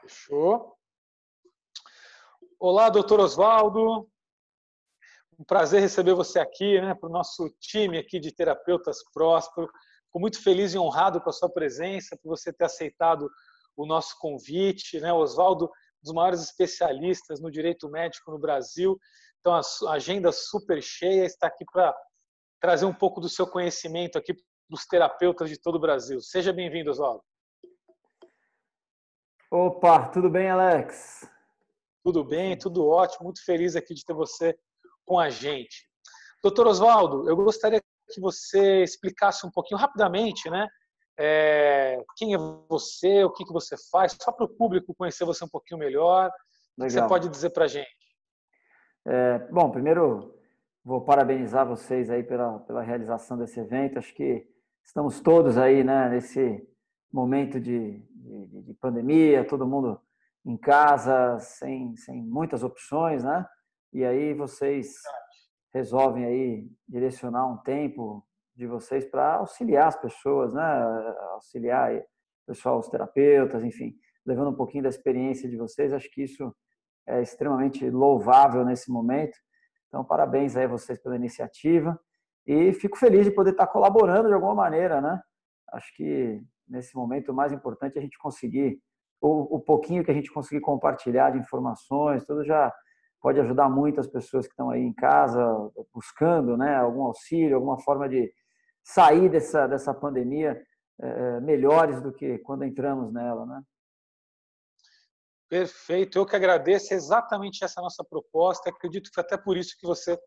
Fechou. Olá, doutor Oswaldo. Um prazer receber você aqui, para o nosso time aqui de terapeutas Próspero. Fico muito feliz e honrado com a sua presença, por você ter aceitado o nosso convite. O Oswaldo, um dos maiores especialistas no direito médico no Brasil. Então, a agenda super cheia, está aqui para trazer um pouco do seu conhecimento aqui para os terapeutas de todo o Brasil. Seja bem-vindo, Oswaldo. Opa, tudo bem, Alex? Tudo bem, tudo ótimo. Muito feliz aqui de ter você com a gente. Doutor Oswaldo, eu gostaria que você explicasse um pouquinho rapidamente, quem é você, o que você faz, só para o público conhecer você um pouquinho melhor. O que você pode dizer para a gente? Bom, primeiro vou parabenizar vocês aí pela realização desse evento. Acho que estamos todos aí, nesse momento de pandemia, todo mundo em casa, sem muitas opções, né? E aí vocês resolvem aí direcionar um tempo de vocês para auxiliar as pessoas, né? Auxiliar o pessoal, os terapeutas, enfim, levando um pouquinho da experiência de vocês. Acho que isso é extremamente louvável nesse momento. Então, parabéns aí a vocês pela iniciativa e fico feliz de poder estar colaborando de alguma maneira, né? Acho que nesse momento o mais importante é a gente conseguir, o pouquinho que a gente conseguir compartilhar de informações, tudo já pode ajudar muito as pessoas que estão aí em casa buscando, né, algum auxílio, alguma forma de sair dessa pandemia melhores do que quando entramos nela, né? Perfeito, eu que agradeço, é exatamente essa nossa proposta. Acredito que foi até por isso que você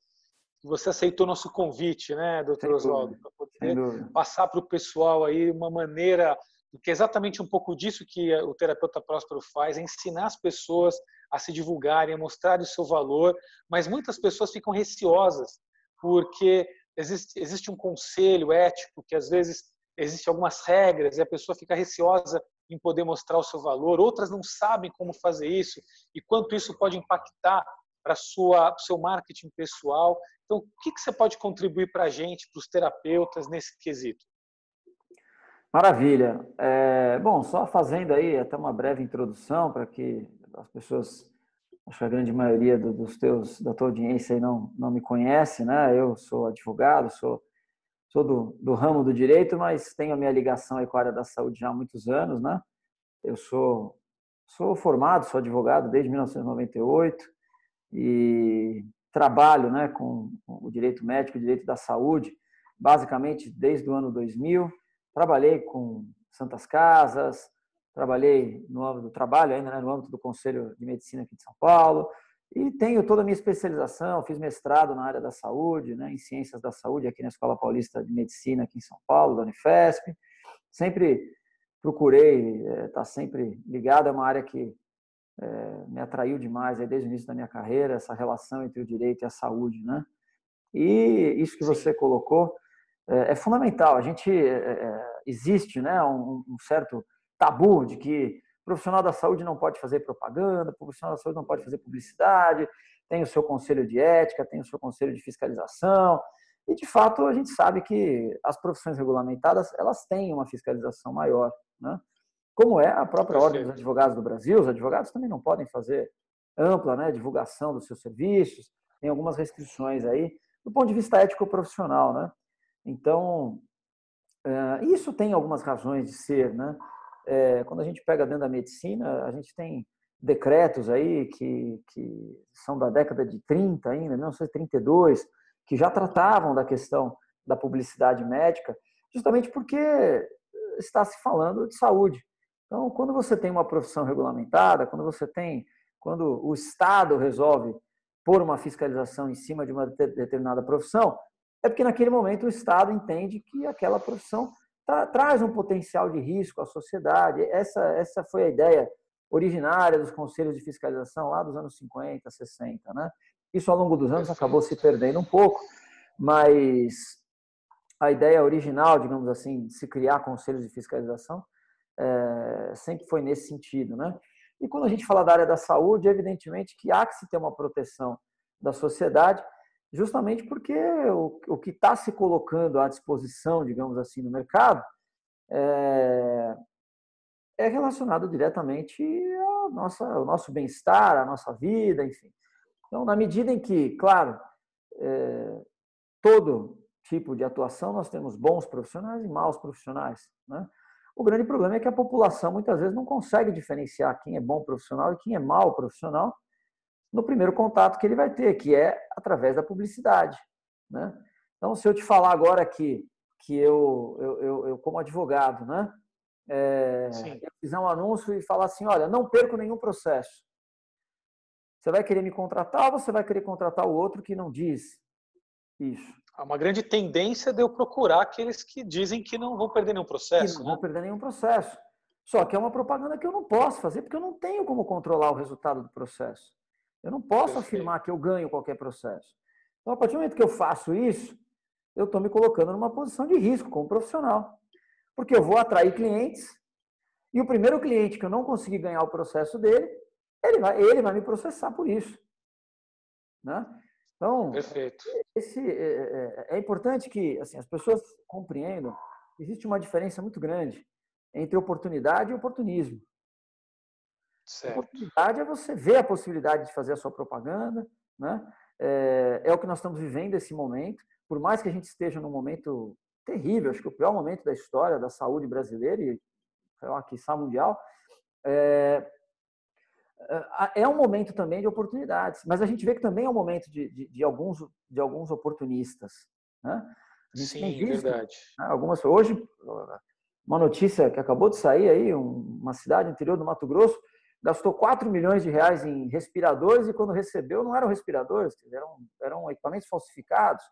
aceitou nosso convite, doutor Oswaldo, para poder passar para o pessoal aí uma maneira, que é exatamente um pouco disso que o terapeuta Próspero faz, é ensinar as pessoas a se divulgarem, a mostrarem o seu valor, mas muitas pessoas ficam receosas, porque existe um conselho ético, que às vezes existem algumas regras, e a pessoa fica receosa em poder mostrar o seu valor, outras não sabem como fazer isso, e quanto isso pode impactar para o seu marketing pessoal. Então, o que você pode contribuir para a gente, para os terapeutas, nesse quesito? Maravilha. Bom, só fazendo aí até uma breve introdução para que as pessoas, acho que a grande maioria da tua audiência aí não me conhece, né? Eu sou advogado, sou do ramo do direito, mas tenho a minha ligação aí com a área da saúde já há muitos anos, né? Eu sou formado, sou advogado desde 1998 e trabalho, né, com o direito médico, o direito da saúde, basicamente desde o ano 2000. Trabalhei com Santas Casas, trabalhei no âmbito do trabalho ainda, né, no âmbito do Conselho de Medicina aqui de São Paulo, e tenho toda a minha especialização, fiz mestrado na área da saúde, né, em ciências da saúde aqui na Escola Paulista de Medicina aqui em São Paulo, da Unifesp. Sempre procurei estar sempre ligado, é uma área que me atraiu demais aí desde o início da minha carreira, essa relação entre o direito e a saúde, né? E isso que você colocou é fundamental. A gente existe, né, um certo tabu de que o profissional da saúde não pode fazer propaganda, o profissional da saúde não pode fazer publicidade, tem o seu conselho de ética, tem o seu conselho de fiscalização, e de fato a gente sabe que as profissões regulamentadas elas têm uma fiscalização maior, né? Como é a própria Ordem dos Advogados do Brasil. Os advogados também não podem fazer ampla, né, divulgação dos seus serviços, tem algumas restrições aí, do ponto de vista ético-profissional, né? Então, isso tem algumas razões de ser, né? Quando a gente pega dentro da medicina, a gente tem decretos aí que são da década de 30 ainda, 1932, que já tratavam da questão da publicidade médica, justamente porque está se falando de saúde. Então, quando você tem uma profissão regulamentada, quando o Estado resolve pôr uma fiscalização em cima de uma determinada profissão, é porque naquele momento o Estado entende que aquela profissão traz um potencial de risco à sociedade. Essa foi a ideia originária dos conselhos de fiscalização lá dos anos 50, 60, né? Isso ao longo dos anos acabou se perdendo um pouco, mas a ideia original, digamos assim, de se criar conselhos de fiscalização sempre foi nesse sentido, né? E quando a gente fala da área da saúde, evidentemente que há que se ter uma proteção da sociedade, justamente porque o que está se colocando à disposição, digamos assim, no mercado é relacionado diretamente o nosso bem-estar, a nossa vida, enfim. Então, na medida em que, claro, todo tipo de atuação nós temos bons profissionais e maus profissionais, né? O grande problema é que a população muitas vezes não consegue diferenciar quem é bom profissional e quem é mau profissional no primeiro contato que ele vai ter, que é através da publicidade, né? Então, se eu te falar agora aqui que eu como advogado, né, eu fizer um anúncio e falar assim, olha, não perco nenhum processo. Você vai querer me contratar ou você vai querer contratar o outro que não diz isso? Há uma grande tendência de eu procurar aqueles que dizem que não vão perder nenhum processo. Que não vão perder nenhum processo. Só que é uma propaganda que eu não posso fazer, porque eu não tenho como controlar o resultado do processo. Eu não posso afirmar que eu ganho qualquer processo. Então, a partir do momento que eu faço isso, eu estou me colocando numa posição de risco como profissional. Porque eu vou atrair clientes e o primeiro cliente que eu não conseguir ganhar o processo dele, ele vai me processar por isso. Né? Então, perfeito. É importante que assim, as pessoas compreendam que existe uma diferença muito grande entre oportunidade e oportunismo. Certo. Oportunidade é você ver a possibilidade de fazer a sua propaganda, né? É o que nós estamos vivendo esse momento. Por mais que a gente esteja num momento terrível, acho que o pior momento da história da saúde brasileira e, sei lá, quiçá mundial, é um momento também de oportunidades, mas a gente vê que também é um momento de alguns oportunistas. Né? A gente tem visto, verdade. Né, hoje, uma notícia que acabou de sair aí, uma cidade interior do Mato Grosso gastou 4 milhões de reais em respiradores e quando recebeu não eram respiradores, eram equipamentos falsificados.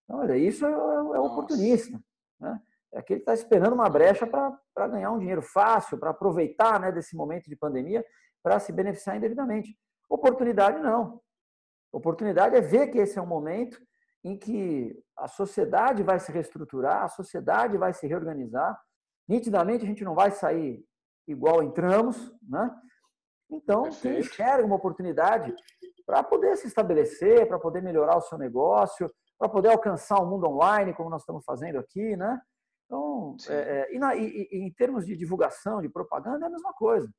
Então, olha, isso é oportunista. Né? É aquele que está esperando uma brecha para ganhar um dinheiro fácil, para aproveitar, né, desse momento de pandemia para se beneficiar indevidamente. Oportunidade não. Oportunidade é ver que esse é um momento em que a sociedade vai se reestruturar, a sociedade vai se reorganizar. Nitidamente a gente não vai sair igual entramos, né? Então, quem enxerga uma oportunidade para poder se estabelecer, para poder melhorar o seu negócio, para poder alcançar o mundo online, como nós estamos fazendo aqui, né? Então, em termos de divulgação, de propaganda, é a mesma coisa.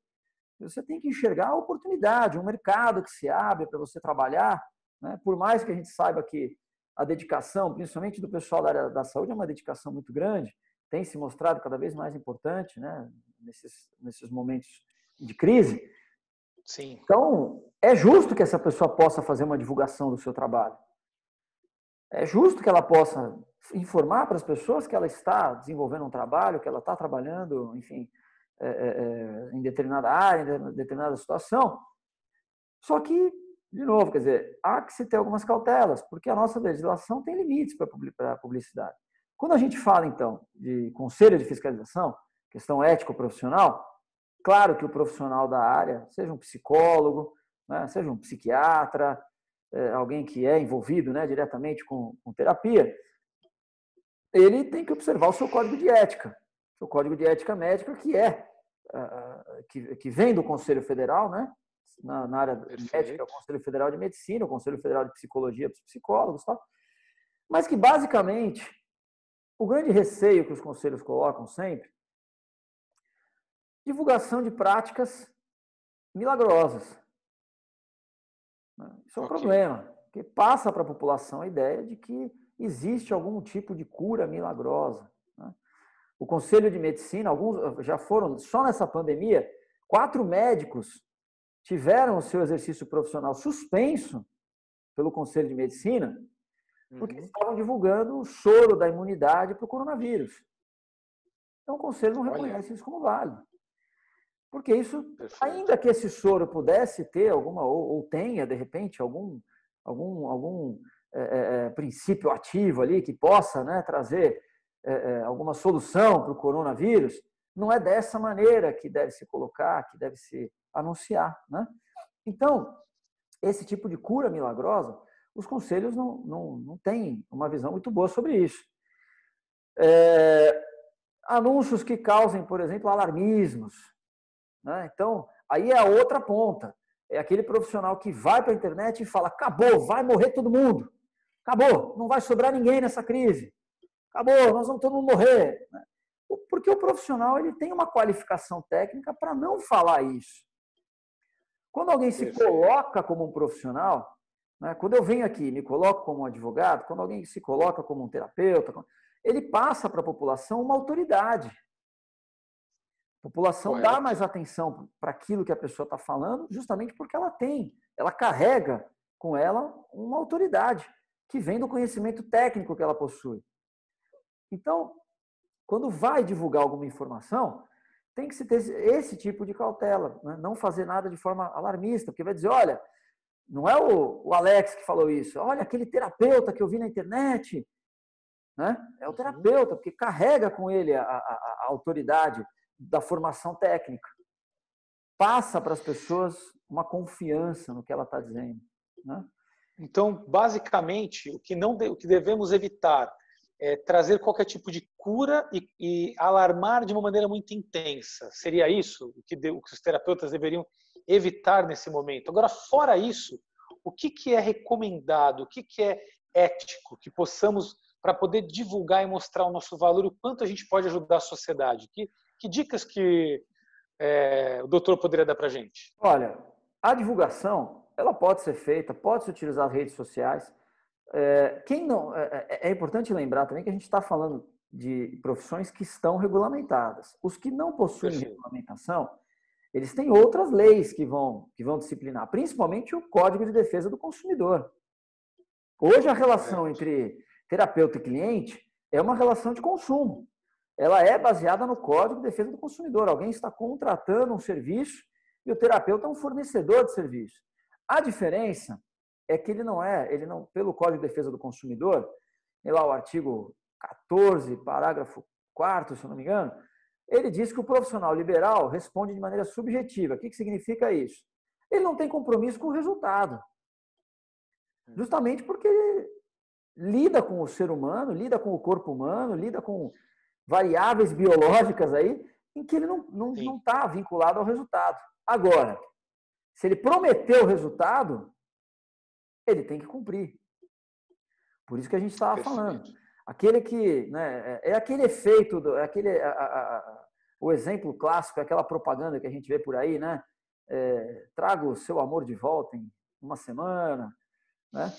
Você tem que enxergar a oportunidade, um mercado que se abre para você trabalhar, né? Por mais que a gente saiba que a dedicação, principalmente do pessoal da área da saúde, é uma dedicação muito grande, tem se mostrado cada vez mais importante, né? Nesses momentos de crise. Sim. Então, é justo que essa pessoa possa fazer uma divulgação do seu trabalho. É justo que ela possa informar para as pessoas que ela está desenvolvendo um trabalho, que ela está trabalhando, enfim, em determinada área, em determinada situação. Só que, de novo, quer dizer, há que se ter algumas cautelas, porque a nossa legislação tem limites para a publicidade. Quando a gente fala, então, de conselho de fiscalização, questão ético-profissional, claro que o profissional da área, seja um psicólogo, né, seja um psiquiatra, alguém que é envolvido, né, diretamente com terapia, ele tem que observar o seu código de ética. O código de ética médica que vem do Conselho Federal, né? Na área médica, o Conselho Federal de Medicina, o Conselho Federal de Psicologia para os psicólogos, tal. Mas que basicamente o grande receio que os conselhos colocam sempre, divulgação de práticas milagrosas. Isso é um problema, porque passa para a população a ideia de que existe algum tipo de cura milagrosa. Né? O Conselho de Medicina, alguns já foram, só nessa pandemia, 4 médicos tiveram o seu exercício profissional suspenso pelo Conselho de Medicina porque estavam divulgando o soro da imunidade para o coronavírus. Então, o Conselho não reconhece isso como válido. Porque isso, ainda que esse soro pudesse ter alguma, ou tenha, de repente, algum princípio ativo ali que possa, né, trazer alguma solução para o coronavírus, não é dessa maneira que deve se colocar, que deve se anunciar. Né? Então, esse tipo de cura milagrosa, os conselhos não têm uma visão muito boa sobre isso. Anúncios que causem, por exemplo, alarmismos. Né? Então, aí é a outra ponta. É aquele profissional que vai para a internet e fala, acabou, vai morrer todo mundo. Acabou, não vai sobrar ninguém nessa crise. Acabou, nós vamos todo mundo morrer. Porque o profissional ele tem uma qualificação técnica para não falar isso. Quando alguém se coloca como um profissional, né, quando eu venho aqui e me coloco como um advogado, quando alguém se coloca como um terapeuta, ele passa para a população uma autoridade. A população dá mais atenção para aquilo que a pessoa está falando, justamente porque ela carrega com ela uma autoridade que vem do conhecimento técnico que ela possui. Então, quando vai divulgar alguma informação, tem que se ter esse tipo de cautela, né? Não fazer nada de forma alarmista, porque vai dizer, olha, não é o Alex que falou isso, olha aquele terapeuta que eu vi na internet, né? É o terapeuta, porque carrega com ele a autoridade da formação técnica. Passa para as pessoas uma confiança no que ela está dizendo, né? Então, basicamente, o que devemos evitar é trazer qualquer tipo de cura e alarmar de uma maneira muito intensa. Seria isso o que os terapeutas deveriam evitar nesse momento? Agora, fora isso, o que é recomendado, o que é ético que possamos, para poder divulgar e mostrar o nosso valor, o quanto a gente pode ajudar a sociedade? Que dicas que o doutor poderia dar para a gente? Olha, a divulgação, ela pode ser feita, pode-se utilizar as redes sociais. É importante lembrar também que a gente está falando de profissões que estão regulamentadas. Os que não possuem regulamentação, eles têm outras leis que vão disciplinar, principalmente o Código de Defesa do Consumidor. Hoje a relação entre terapeuta e cliente é uma relação de consumo. Ela é baseada no Código de Defesa do Consumidor. Alguém está contratando um serviço e o terapeuta é um fornecedor de serviço. A diferença é que ele não, pelo Código de Defesa do Consumidor, lá o artigo 14, parágrafo 4º, se eu não me engano, ele diz que o profissional liberal responde de maneira subjetiva. O que significa isso? Ele não tem compromisso com o resultado. Justamente porque ele lida com o ser humano, lida com o corpo humano, lida com variáveis biológicas aí, em que ele não está vinculado ao resultado. Agora, se ele prometeu o resultado, ele tem que cumprir. Por isso que a gente estava falando. Aquele que, né, é aquele efeito, o exemplo clássico, é aquela propaganda que a gente vê por aí, né? Traga o seu amor de volta em uma semana, né?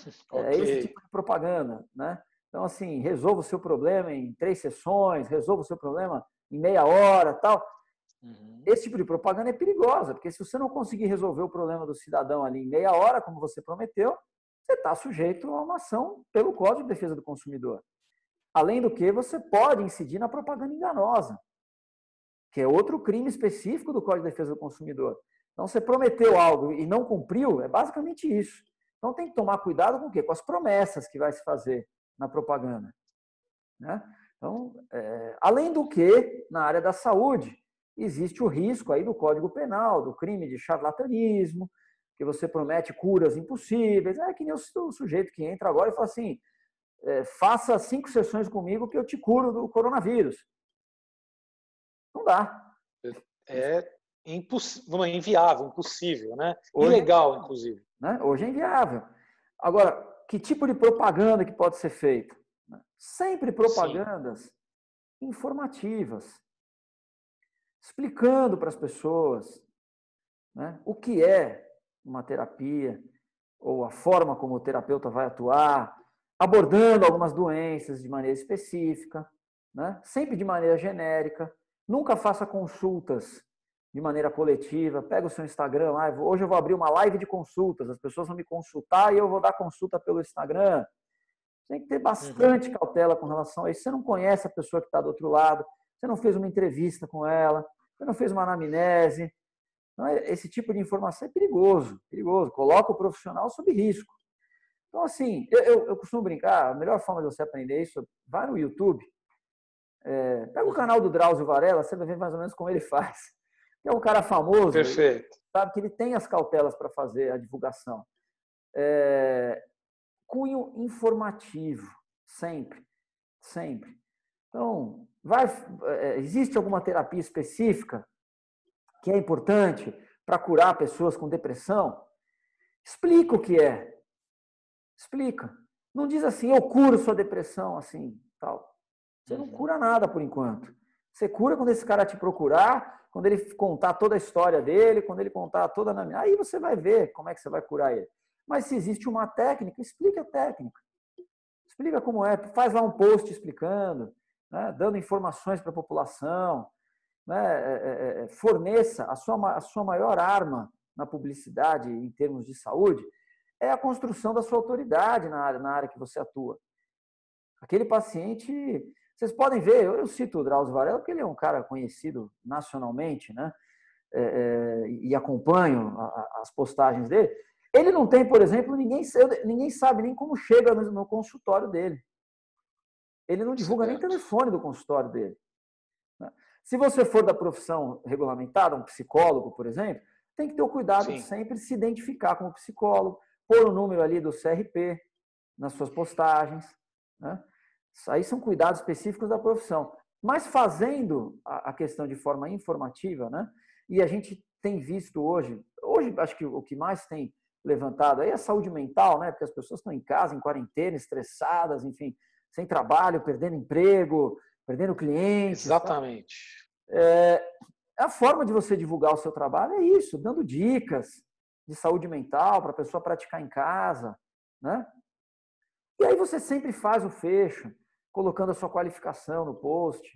É esse tipo de propaganda, né? Então, assim, resolva o seu problema em 3 sessões, resolva o seu problema em meia hora, tal. Esse tipo de propaganda é perigosa, porque se você não conseguir resolver o problema do cidadão ali em meia hora, como você prometeu, você está sujeito a uma ação pelo Código de Defesa do Consumidor. Além do que, você pode incidir na propaganda enganosa, que é outro crime específico do Código de Defesa do Consumidor. Então, você prometeu algo e não cumpriu, é basicamente isso. Então, tem que tomar cuidado com o quê? Com as promessas que vai se fazer na propaganda, né? Então, além do que, na área da saúde, existe o risco aí do Código Penal, do crime de charlatanismo, que você promete curas impossíveis. É que nem o sujeito que entra agora e fala assim, faça 5 sessões comigo que eu te curo do coronavírus. Não dá. É inviável, impossível, né? Ilegal, inclusive. Né? Hoje é inviável. Agora, que tipo de propaganda que pode ser feita? Sempre propagandas informativas, explicando para as pessoas, né, o que é uma terapia, ou a forma como o terapeuta vai atuar, abordando algumas doenças de maneira específica, né, sempre de maneira genérica. Nunca faça consultas de maneira coletiva. Pega o seu Instagram lá, hoje eu vou abrir uma live de consultas, as pessoas vão me consultar e eu vou dar consulta pelo Instagram. Tem que ter bastante cautela com relação a isso. Você não conhece a pessoa que está do outro lado, você não fez uma entrevista com ela, você não fez uma anamnese. Então, esse tipo de informação é perigoso, perigoso. Coloca o profissional sob risco. Então, assim, eu costumo brincar, a melhor forma de você aprender isso, vai no YouTube, pega o canal do Drauzio Varela, você vai ver mais ou menos como ele faz. É um cara famoso, perfeito. Sabe que ele tem as cautelas para fazer a divulgação. Cunho informativo, sempre, sempre. Então, existe alguma terapia específica que é importante para curar pessoas com depressão? Explica o que é. Explica. Não diz assim, eu curo sua depressão, assim, tal. Você não cura nada por enquanto. Você cura quando esse cara te procurar, quando ele contar toda a história dele, quando ele contar toda a... Aí você vai ver como é que você vai curar ele. Mas se existe uma técnica, explique a técnica. Explica como é, faz lá um post explicando, né, dando informações para a população, né, forneça a sua maior arma na publicidade em termos de saúde, é a construção da sua autoridade na área que você atua. Aquele paciente, vocês podem ver, eu cito o Drauzio Varela porque ele é um cara conhecido nacionalmente, né, e acompanho as postagens dele. Ele não tem, por exemplo, ninguém sabe nem como chega no consultório dele. Ele não divulga nem telefone do consultório dele. Se você for da profissão regulamentada, um psicólogo, por exemplo, tem que ter o cuidado de sempre se identificar como psicólogo, pôr o número ali do CRP nas suas postagens, né? Isso aí são cuidados específicos da profissão. Mas fazendo a questão de forma informativa, né? E a gente tem visto hoje acho que o que mais tem levantado aí é a saúde mental, né? Porque as pessoas estão em casa, em quarentena, estressadas, enfim, sem trabalho, perdendo emprego, perdendo clientes. Exatamente. A forma de você divulgar o seu trabalho é isso, dando dicas de saúde mental para a pessoa praticar em casa, né? E aí você sempre faz o fecho, colocando a sua qualificação no post,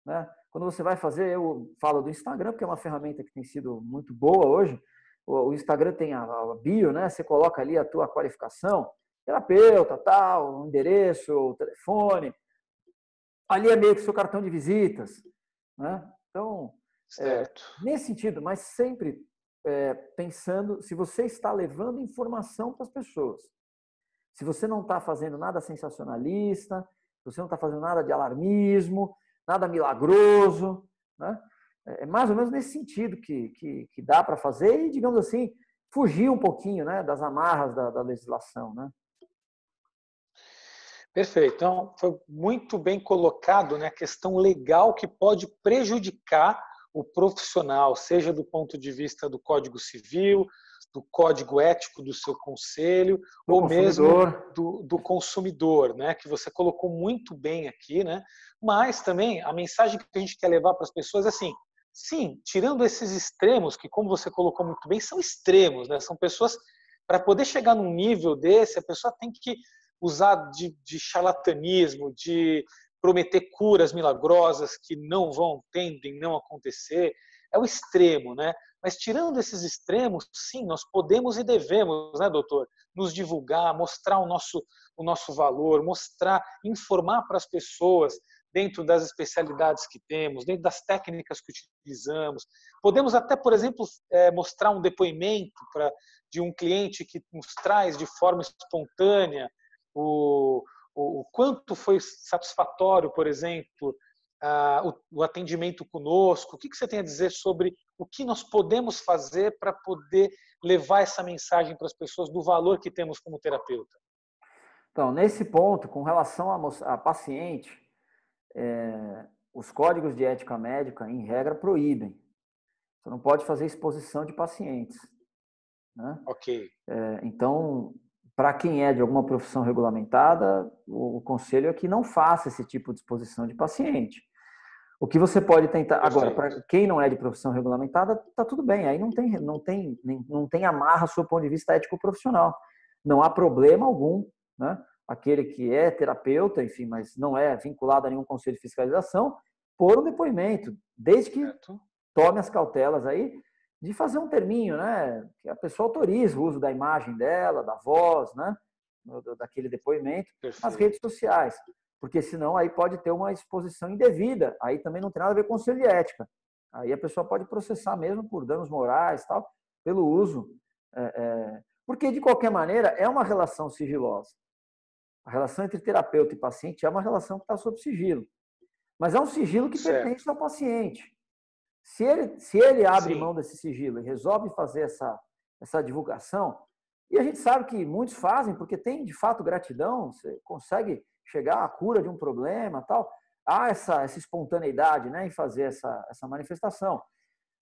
né? Quando você vai fazer, eu falo do Instagram, porque é uma ferramenta que tem sido muito boa hoje. O Instagram tem a bio, né? Você coloca ali a tua qualificação, terapeuta, tal, o endereço, o telefone. Ali é meio que o seu cartão de visitas, né? Então, nesse sentido, mas sempre pensando se você está levando informação para as pessoas. Se você não está fazendo nada sensacionalista, se você não está fazendo nada de alarmismo, nada milagroso, né? É mais ou menos nesse sentido que dá para fazer e, digamos assim, fugir um pouquinho, né, das amarras da legislação, né? Perfeito. Então, foi muito bem colocado, né, a questão legal que pode prejudicar o profissional, seja do ponto de vista do Código Civil, do Código Ético do seu conselho, ou mesmo do consumidor, né, que você colocou muito bem aqui, né? Mas também a mensagem que a gente quer levar para as pessoas é assim, sim, tirando esses extremos, que como você colocou muito bem, são extremos, né? São pessoas, para poder chegar num nível desse, a pessoa tem que usar de charlatanismo, de prometer curas milagrosas que tendem não acontecer, é o extremo, né? Mas tirando esses extremos, sim, nós podemos e devemos, né, doutor, nos divulgar, mostrar o nosso valor, informar para as pessoas dentro das especialidades que temos, dentro das técnicas que utilizamos. Podemos até, por exemplo, mostrar um depoimento de um cliente que nos traz de forma espontânea o quanto foi satisfatório, por exemplo, o atendimento conosco. O que você tem a dizer sobre o que nós podemos fazer para poder levar essa mensagem para as pessoas do valor que temos como terapeuta? Então, nesse ponto, com relação a paciente, os códigos de ética médica, em regra, proíbem. Você não pode fazer exposição de pacientes, né? Ok. Então, para quem é de alguma profissão regulamentada, o conselho é que não faça esse tipo de exposição de paciente. O que você pode tentar... Perfeito. Agora, para quem não é de profissão regulamentada, está tudo bem. Aí não tem amarra do ponto de vista ético-profissional. Não há problema algum, né? Aquele que é terapeuta, enfim, mas não é vinculado a nenhum conselho de fiscalização, pôr um depoimento, desde que tome as cautelas aí de fazer um terminho, né? Que a pessoa autorize o uso da imagem dela, da voz, né? Daquele depoimento nas redes sociais. Porque senão aí pode ter uma exposição indevida. Aí também não tem nada a ver com conselho de ética. Aí a pessoa pode processar mesmo por danos morais, tal, pelo uso. Porque, de qualquer maneira, é uma relação sigilosa. A relação entre terapeuta e paciente é uma relação que está sob sigilo. Mas é um sigilo que pertence ao paciente. Se ele abre mão desse sigilo e resolve fazer essa divulgação, e a gente sabe que muitos fazem, porque tem, de fato, gratidão, você consegue chegar à cura de um problema, tal. Há essa espontaneidade, né, em fazer essa manifestação.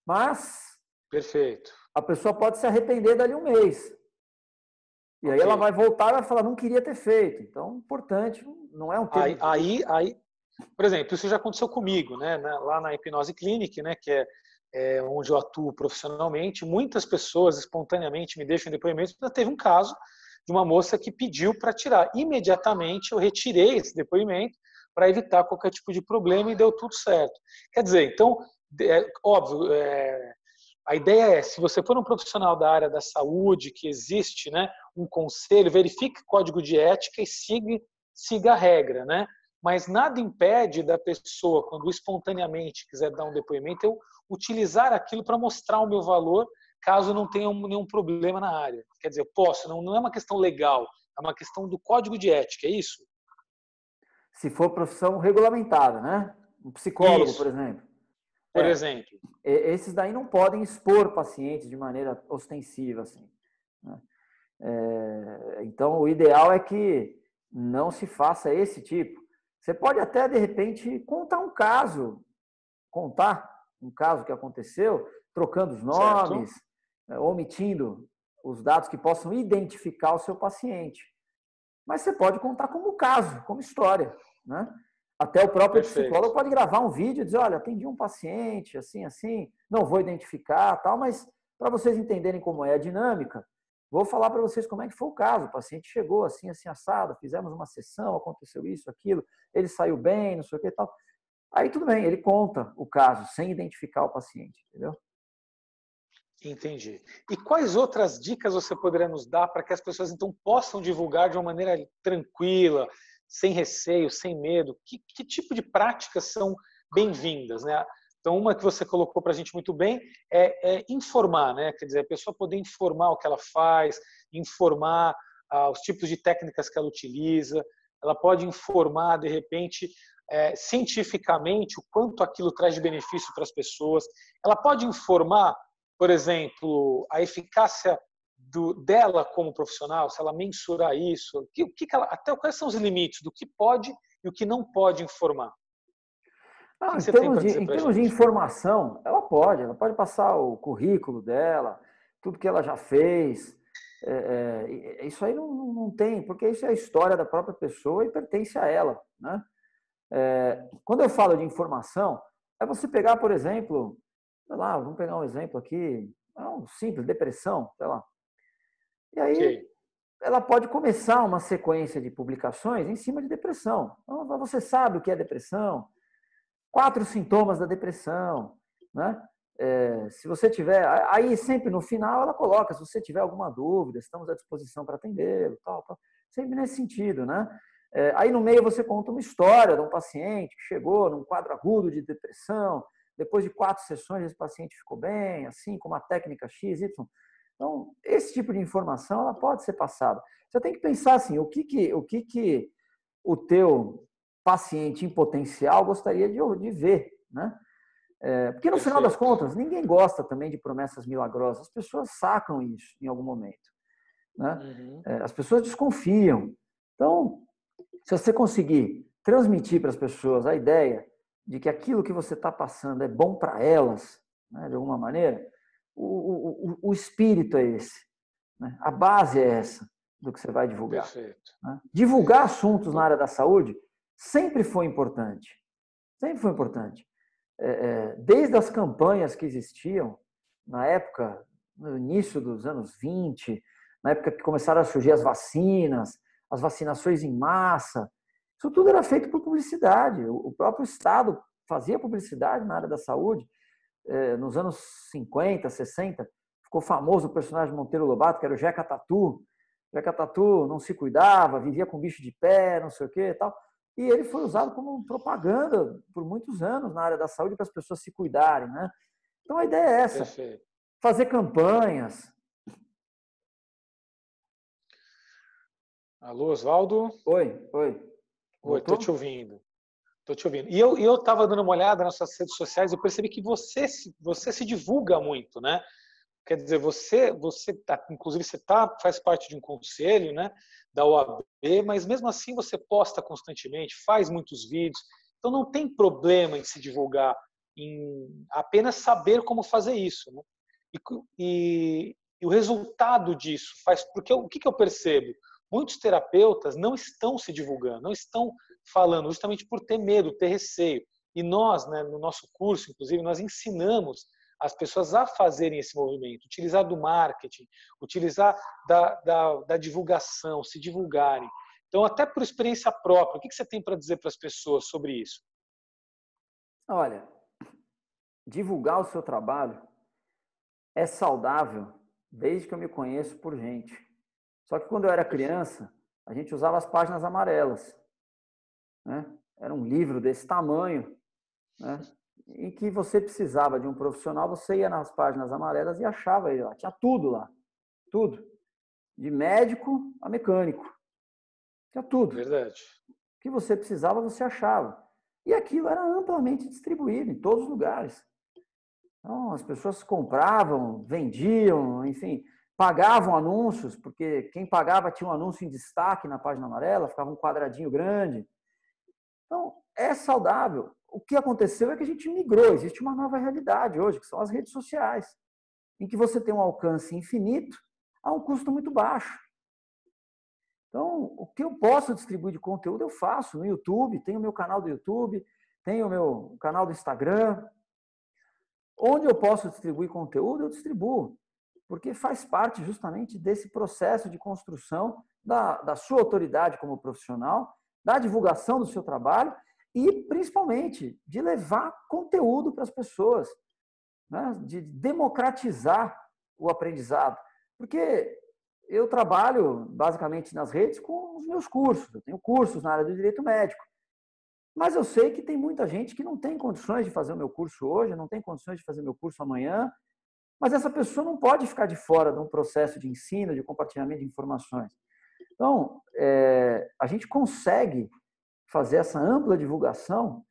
Mas perfeito, a pessoa pode se arrepender dali um mês. E aí ela vai voltar e vai falar, não queria ter feito. Então, importante, não é um termo... por exemplo, isso já aconteceu comigo, né? Lá na Hipnose Clinic, né? Que é onde eu atuo profissionalmente, muitas pessoas espontaneamente me deixam depoimentos. Já teve um caso de uma moça que pediu para tirar. Imediatamente eu retirei esse depoimento para evitar qualquer tipo de problema e deu tudo certo. Quer dizer, então, óbvio, a ideia é, se você for um profissional da área da saúde, que existe, né, um conselho, verifique o código de ética e siga a regra, né? Mas nada impede da pessoa, quando espontaneamente quiser dar um depoimento, eu utilizar aquilo para mostrar o meu valor, caso não tenha nenhum problema na área. Quer dizer, eu posso, não é uma questão legal, é uma questão do código de ética, é isso? Se for profissão regulamentada, né? Um psicólogo, Isso, por exemplo. por exemplo. Esses daí não podem expor pacientes de maneira ostensiva, assim, né? Então, o ideal é que não se faça esse tipo. Você pode até, de repente, contar um caso que aconteceu, trocando os Certo. nomes, omitindo os dados que possam identificar o seu paciente. Mas você pode contar como caso, como história, né? Até o próprio Perfeito. psicólogo pode gravar um vídeo e dizer, olha, atendi um paciente, assim, assim, não vou identificar, tal, mas para vocês entenderem como é a dinâmica, vou falar para vocês como é que foi o caso. O paciente chegou assim, assim, assado, fizemos uma sessão, aconteceu isso, aquilo, ele saiu bem, não sei o que e tal. Aí tudo bem, ele conta o caso sem identificar o paciente, entendeu? Entendi. E quais outras dicas você poderia nos dar para que as pessoas então possam divulgar de uma maneira tranquila, sem receio, sem medo? Que tipo de práticas são bem-vindas, né? Então, uma que você colocou para a gente muito bem é informar, né? Quer dizer, a pessoa poder informar o que ela faz, informar os tipos de técnicas que ela utiliza, ela pode informar, de repente, cientificamente o quanto aquilo traz de benefício para as pessoas, ela pode informar, por exemplo, a eficácia dela como profissional, se ela mensurar isso, até quais são os limites do que pode e o que não pode informar? O que você tem para dizer Em para a termos de gente? informação, ela pode passar o currículo dela, tudo que ela já fez. Isso aí não tem, porque isso é a história da própria pessoa e pertence a ela, né? Quando eu falo de informação, é você pegar, por exemplo, sei lá, vamos pegar um exemplo aqui, simples, depressão, sei lá. E aí Ok. ela pode começar uma sequência de publicações em cima de depressão. Então, você sabe o que é depressão, 4 sintomas da depressão, né? Se você tiver, aí sempre no final ela coloca, se você tiver alguma dúvida, estamos à disposição para atendê-lo, tal, sempre nesse sentido, né? Aí no meio você conta uma história de um paciente que chegou num quadro agudo de depressão, depois de 4 sessões esse paciente ficou bem, assim, com uma técnica X, Y. Então, esse tipo de informação ela pode ser passada. Você tem que pensar assim, o que o teu paciente em potencial gostaria de ver, né? Porque no final das Perfeito. contas, ninguém gosta também de promessas milagrosas. As pessoas sacam isso em algum momento, né? Uhum. As pessoas desconfiam. Então, se você conseguir transmitir para as pessoas a ideia de que aquilo que você está passando é bom para elas, né, de alguma maneira, o espírito é esse, né? A base é essa do que você vai divulgar, Perfeito. né? Divulgar assuntos na área da saúde sempre foi importante. Sempre foi importante. Desde as campanhas que existiam, na época, no início dos anos 20, na época que começaram a surgir as vacinações em massa, isso tudo era feito por publicidade. O próprio Estado fazia publicidade na área da saúde. Nos anos 50, 60, ficou famoso o personagem Monteiro Lobato, que era o Jeca Tatu. O Jeca Tatu não se cuidava, vivia com bicho de pé, não sei o que e tal. E ele foi usado como propaganda por muitos anos na área da saúde para as pessoas se cuidarem, né? Então a ideia é essa: Perfeito. fazer campanhas. Alô, Oswaldo? Oi, Oi, estou voltou? te ouvindo. Estou te ouvindo. E eu estava dando uma olhada nas suas redes sociais e eu percebi que você se divulga muito, né? Quer dizer, você tá, inclusive faz parte de um conselho, né, da OAB, mas mesmo assim você posta constantemente, faz muitos vídeos. Então não tem problema em se divulgar, em apenas saber como fazer isso, né? E o resultado disso faz, porque o que eu percebo? Muitos terapeutas não estão se divulgando, não estão falando, justamente por ter medo, ter receio. E nós, né, no nosso curso, inclusive, nós ensinamos as pessoas a fazerem esse movimento, utilizar do marketing, utilizar da divulgação, se divulgarem. Então, até por experiência própria, o que você tem para dizer para as pessoas sobre isso? Olha, divulgar o seu trabalho é saudável desde que eu me conheço por gente. Só que quando eu era criança, a gente usava as páginas amarelas, né? Era um livro desse tamanho, né? Em que você precisava de um profissional, você ia nas páginas amarelas e achava ele lá. Tinha tudo lá. Tudo. De médico a mecânico. Tinha tudo. Verdade. O que você precisava, você achava. E aquilo era amplamente distribuído em todos os lugares. Então, as pessoas compravam, vendiam, enfim, pagavam anúncios, porque quem pagava tinha um anúncio em destaque na página amarela, ficava um quadradinho grande. Então, é saudável. O que aconteceu é que a gente migrou. Existe uma nova realidade hoje, que são as redes sociais, em que você tem um alcance infinito a um custo muito baixo. Então, o que eu posso distribuir de conteúdo, eu faço no YouTube. Tenho o meu canal do YouTube, tenho o meu canal do Instagram. Onde eu posso distribuir conteúdo, eu distribuo. Porque faz parte justamente desse processo de construção da sua autoridade como profissional, da divulgação do seu trabalho e, principalmente, de levar conteúdo para as pessoas, né? De democratizar o aprendizado. Porque eu trabalho, basicamente, nas redes com os meus cursos. Eu tenho cursos na área do direito médico. Mas eu sei que tem muita gente que não tem condições de fazer o meu curso hoje, não tem condições de fazer meu curso amanhã, mas essa pessoa não pode ficar de fora de um processo de ensino, de compartilhamento de informações. Então, a gente consegue fazer essa ampla divulgação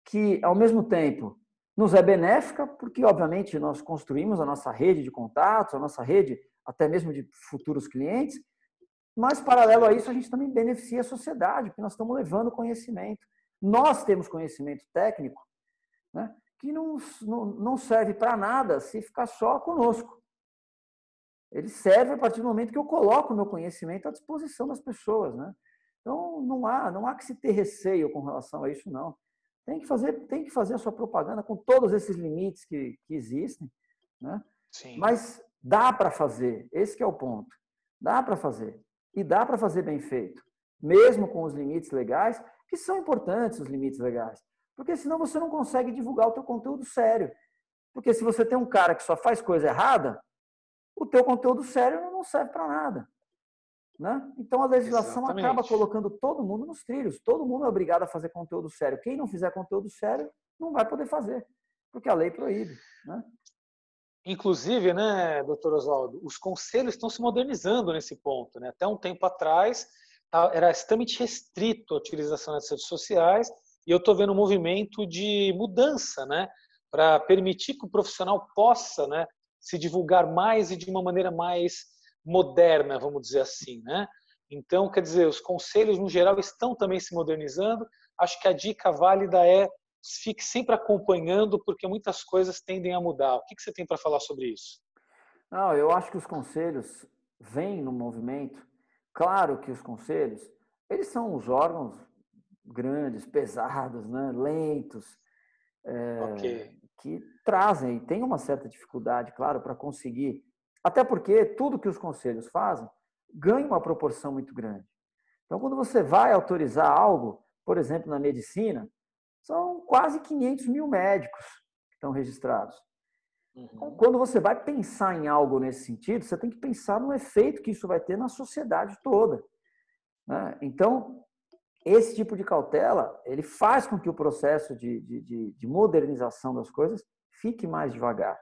que, ao mesmo tempo, nos é benéfica, porque, obviamente, nós construímos a nossa rede de contatos, a nossa rede até mesmo de futuros clientes, mas, paralelo a isso, a gente também beneficia a sociedade, porque nós estamos levando conhecimento. Nós temos conhecimento técnico, né, que não serve para nada se ficar só conosco. Ele serve a partir do momento que eu coloco o meu conhecimento à disposição das pessoas, né? Então, não há que se ter receio com relação a isso, não. Tem que fazer a sua propaganda com todos esses limites que existem, né? Sim. Mas dá para fazer, esse que é o ponto. Dá para fazer. E dá para fazer bem feito, mesmo com os limites legais, que são importantes os limites legais. Porque senão você não consegue divulgar o teu conteúdo sério. Porque se você tem um cara que só faz coisa errada, o teu conteúdo sério não serve para nada, né? Então a legislação acaba colocando todo mundo nos trilhos. Todo mundo é obrigado a fazer conteúdo sério. Quem não fizer conteúdo sério não vai poder fazer, porque a lei proíbe, né? Inclusive, né, doutor Oswaldo, os conselhos estão se modernizando nesse ponto, né? Até um tempo atrás era extremamente restrito a utilização das redes sociais e eu estou vendo um movimento de mudança, né, para permitir que o profissional possa, né, se divulgar mais e de uma maneira mais moderna, vamos dizer assim, né? Então, quer dizer, os conselhos no geral estão também se modernizando. Acho que a dica válida é fique sempre acompanhando, porque muitas coisas tendem a mudar. O que você tem para falar sobre isso? Não, eu acho que os conselhos vêm no movimento. Claro que os conselhos, eles são os órgãos grandes, pesados, né? Lentos, que trazem, tem uma certa dificuldade, claro, para conseguir. Até porque tudo que os conselhos fazem ganha uma proporção muito grande. Então, quando você vai autorizar algo, por exemplo, na medicina, são quase 500 mil médicos que estão registrados. Então, quando você vai pensar em algo nesse sentido, você tem que pensar no efeito que isso vai ter na sociedade toda, né? Então, esse tipo de cautela, ele faz com que o processo de modernização das coisas fique mais devagar.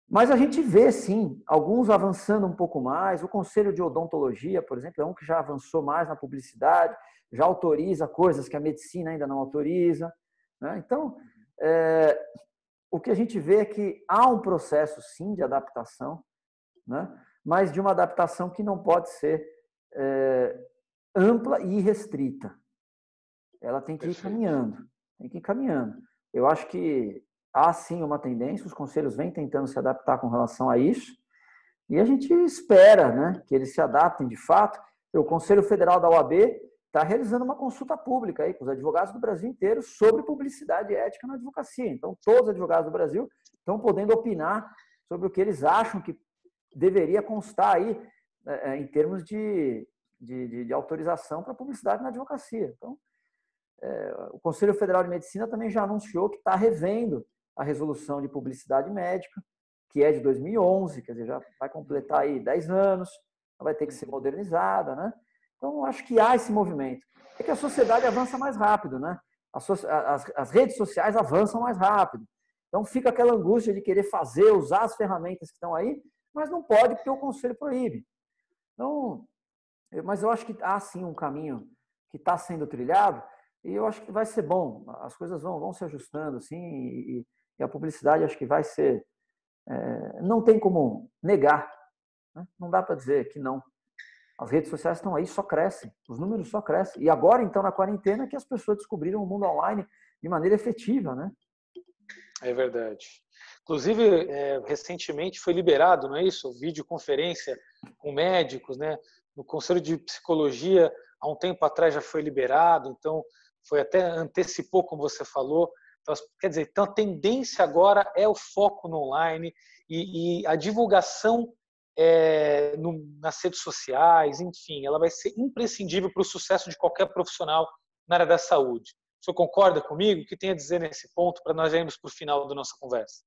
Mas a gente vê, sim, alguns avançando um pouco mais. O Conselho de Odontologia, por exemplo, é um que já avançou mais na publicidade, já autoriza coisas que a medicina ainda não autoriza, né? Então, o que a gente vê é que há um processo, sim, de adaptação, né? Mas de uma adaptação que não pode ser ampla e restrita. Ela tem que ir caminhando, tem que ir caminhando. Eu acho que há, sim, uma tendência, os conselhos vêm tentando se adaptar com relação a isso, e a gente espera, né, que eles se adaptem de fato. O Conselho Federal da OAB está realizando uma consulta pública aí com os advogados do Brasil inteiro sobre publicidade e ética na advocacia. Então, todos os advogados do Brasil estão podendo opinar sobre o que eles acham que deveria constar aí em termos de autorização para publicidade na advocacia. Então, o Conselho Federal de Medicina também já anunciou que está revendo a resolução de publicidade médica, que é de 2011, quer dizer, já vai completar aí 10 anos, vai ter que ser modernizada, né? Então, acho que há esse movimento. É que a sociedade avança mais rápido, né? As redes sociais avançam mais rápido. Então, fica aquela angústia de querer fazer, usar as ferramentas que estão aí, mas não pode porque o Conselho proíbe. Então, mas eu acho que há, sim, um caminho que está sendo trilhado e eu acho que vai ser bom. As coisas vão se ajustando, assim, e a publicidade acho que vai ser... não tem como negar, né? Não dá para dizer que não. As redes sociais estão aí, só crescem, os números só crescem. E agora, então, na quarentena, que as pessoas descobriram o mundo online de maneira efetiva, né? É verdade. Inclusive, recentemente foi liberado, não é isso? Videoconferência com médicos, né? No Conselho de Psicologia, há um tempo atrás já foi liberado, então foi até antecipou, como você falou. Então, quer dizer, então a tendência agora é o foco no online e a divulgação nas redes sociais, enfim, ela vai ser imprescindível para o sucesso de qualquer profissional na área da saúde. O senhor concorda comigo? O que tem a dizer nesse ponto para nós irmos para o final da nossa conversa?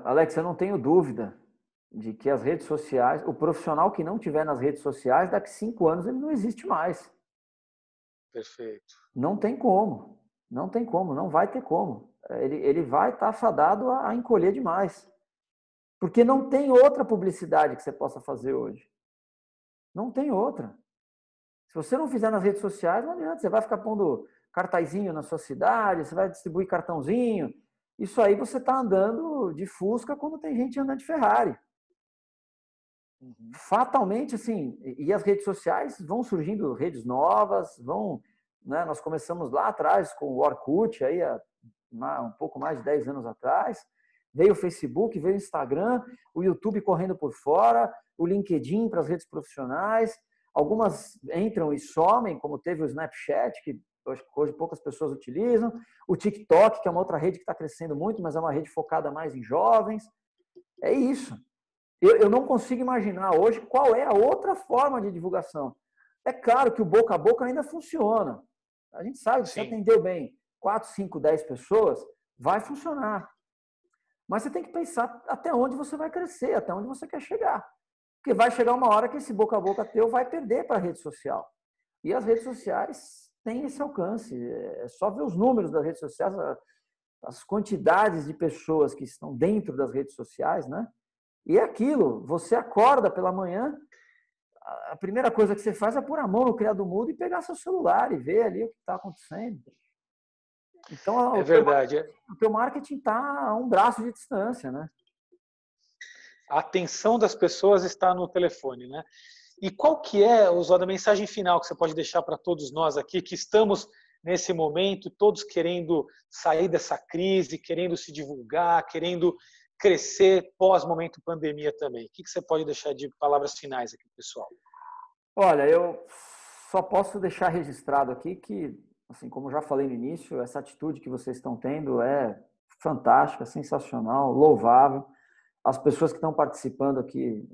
Alex, eu não tenho dúvida de que as redes sociais, o profissional que não tiver nas redes sociais, daqui a 5 anos ele não existe mais. Perfeito. Não tem como, não vai ter como. Ele vai estar fadado a encolher demais. Porque não tem outra publicidade que você possa fazer hoje. Não tem outra. Se você não fizer nas redes sociais, não adianta. Você vai ficar pondo cartazinho na sua cidade, você vai distribuir cartãozinho. Isso aí você está andando de Fusca quando tem gente andando de Ferrari. Fatalmente, assim, e as redes sociais vão surgindo redes novas, né, nós começamos lá atrás com o Orkut, aí, um pouco mais de 10 anos atrás, veio o Facebook, veio o Instagram, o YouTube correndo por fora, o LinkedIn para as redes profissionais, algumas entram e somem, como teve o Snapchat, que hoje poucas pessoas utilizam, o TikTok, que é uma outra rede que está crescendo muito, mas é uma rede focada mais em jovens. É isso. Eu não consigo imaginar hoje qual é a outra forma de divulgação. É claro que o boca a boca ainda funciona. A gente sabe que se atendeu bem 4, 5, 10 pessoas, vai funcionar. Mas você tem que pensar até onde você vai crescer, até onde você quer chegar. Porque vai chegar uma hora que esse boca a boca teu vai perder para a rede social. E as redes sociais têm esse alcance. É só ver os números das redes sociais, as quantidades de pessoas que estão dentro das redes sociais, né? E é aquilo, você acorda pela manhã, a primeira coisa que você faz é pôr a mão no criado mudo e pegar seu celular e ver ali o que está acontecendo. Então, é verdade. O teu marketing está a um braço de distância, né? A atenção das pessoas está no telefone, né? E qual que é, Oswaldo, a mensagem final que você pode deixar para todos nós aqui, que estamos nesse momento, todos querendo sair dessa crise, querendo se divulgar, querendo crescer pós-momento pandemia também? O que você pode deixar de palavras finais aqui, pessoal? Olha, eu só posso deixar registrado aqui que, assim, como já falei no início, essa atitude que vocês estão tendo é fantástica, sensacional, louvável. As pessoas que estão participando aqui,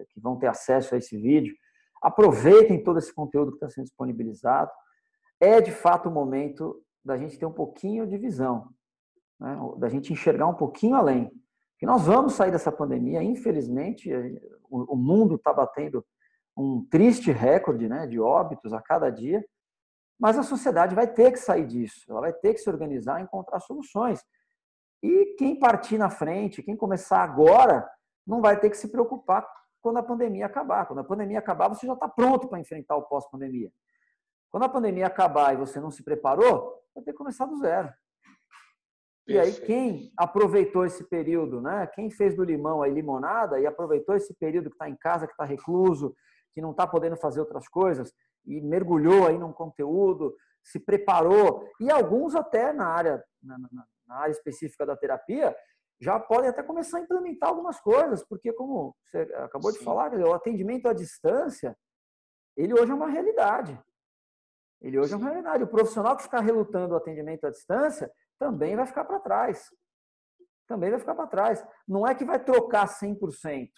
que vão ter acesso a esse vídeo, aproveitem todo esse conteúdo que está sendo disponibilizado. É, de fato, o momento da gente ter um pouquinho de visão, né? Da gente enxergar um pouquinho além. Que nós vamos sair dessa pandemia, infelizmente, o mundo está batendo um triste recorde, né, de óbitos a cada dia, mas a sociedade vai ter que sair disso, ela vai ter que se organizar e encontrar soluções. E quem partir na frente, quem começar agora, não vai ter que se preocupar quando a pandemia acabar. Quando a pandemia acabar, você já está pronto para enfrentar o pós-pandemia. Quando a pandemia acabar e você não se preparou, vai ter que começar do zero. E aí, quem aproveitou esse período, né? Quem fez do limão aí limonada e aproveitou esse período que está em casa, que está recluso, que não está podendo fazer outras coisas, e mergulhou aí num conteúdo, se preparou, e alguns até na área específica da terapia, já podem até começar a implementar algumas coisas, porque como você acabou de falar, o atendimento à distância, ele hoje é uma realidade. Ele hoje é uma realidade. O profissional que ficar relutando o atendimento à distância também vai ficar para trás. Também vai ficar para trás. Não é que vai trocar 100%,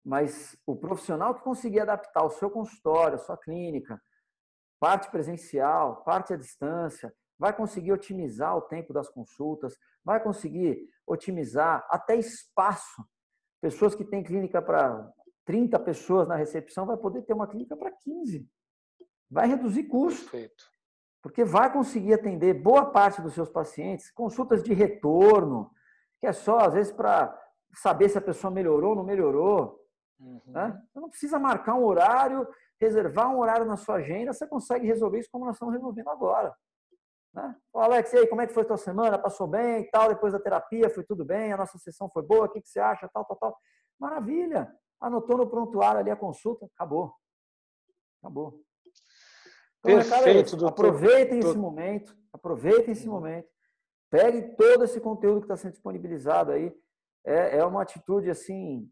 mas o profissional que conseguir adaptar o seu consultório, a sua clínica, parte presencial, parte à distância, vai conseguir otimizar o tempo das consultas, vai conseguir otimizar até espaço. Pessoas que têm clínica para 30 pessoas na recepção vai poder ter uma clínica para 15. Vai reduzir custo. Perfeito. Porque vai conseguir atender boa parte dos seus pacientes, consultas de retorno, que é só, às vezes, para saber se a pessoa melhorou ou não melhorou. Né? Você não precisa marcar um horário, reservar um horário na sua agenda, você consegue resolver isso como nós estamos resolvendo agora. Né? Ô, Alex, e aí, como é que foi a tua semana? Passou bem e tal? Depois da terapia, foi tudo bem? A nossa sessão foi boa? O que você acha? Tal, tal, tal. Maravilha! Anotou no prontuário ali a consulta, acabou. Acabou. Então, perfeito, doutor. Aproveitem esse momento, aproveitem esse momento. Peguem todo esse conteúdo que está sendo disponibilizado aí. É uma atitude, assim,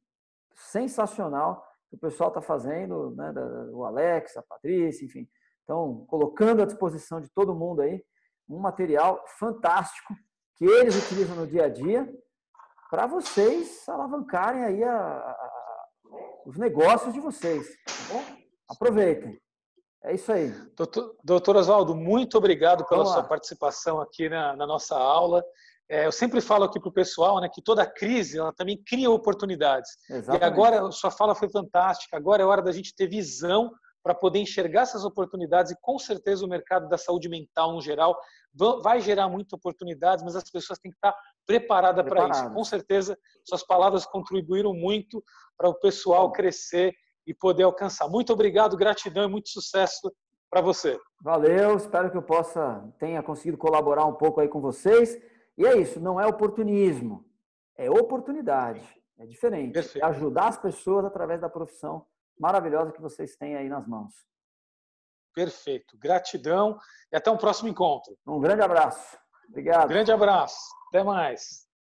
sensacional que o pessoal está fazendo, né? O Alex, a Patrícia, enfim. Então, colocando à disposição de todo mundo aí um material fantástico que eles utilizam no dia a dia para vocês alavancarem aí os negócios de vocês. Tá bom? Aproveitem. É isso aí. Doutor Oswaldo, muito obrigado pela sua participação aqui na nossa aula. Eu sempre falo aqui para o pessoal, né, que toda crise ela também cria oportunidades. Exatamente. E agora, sua fala foi fantástica. Agora é hora da gente ter visão para poder enxergar essas oportunidades e, com certeza, o mercado da saúde mental, no geral, vai gerar muitas oportunidades, mas as pessoas têm que estar preparadas para isso. Com certeza, suas palavras contribuíram muito para o pessoal crescer e poder alcançar. Muito obrigado, gratidão e muito sucesso para você. Valeu, espero que eu tenha conseguido colaborar um pouco aí com vocês. E é isso, não é oportunismo, é oportunidade, é diferente. Perfeito. É ajudar as pessoas através da profissão maravilhosa que vocês têm aí nas mãos. Perfeito, gratidão e até um próximo encontro. Um grande abraço. Obrigado. Grande abraço, até mais.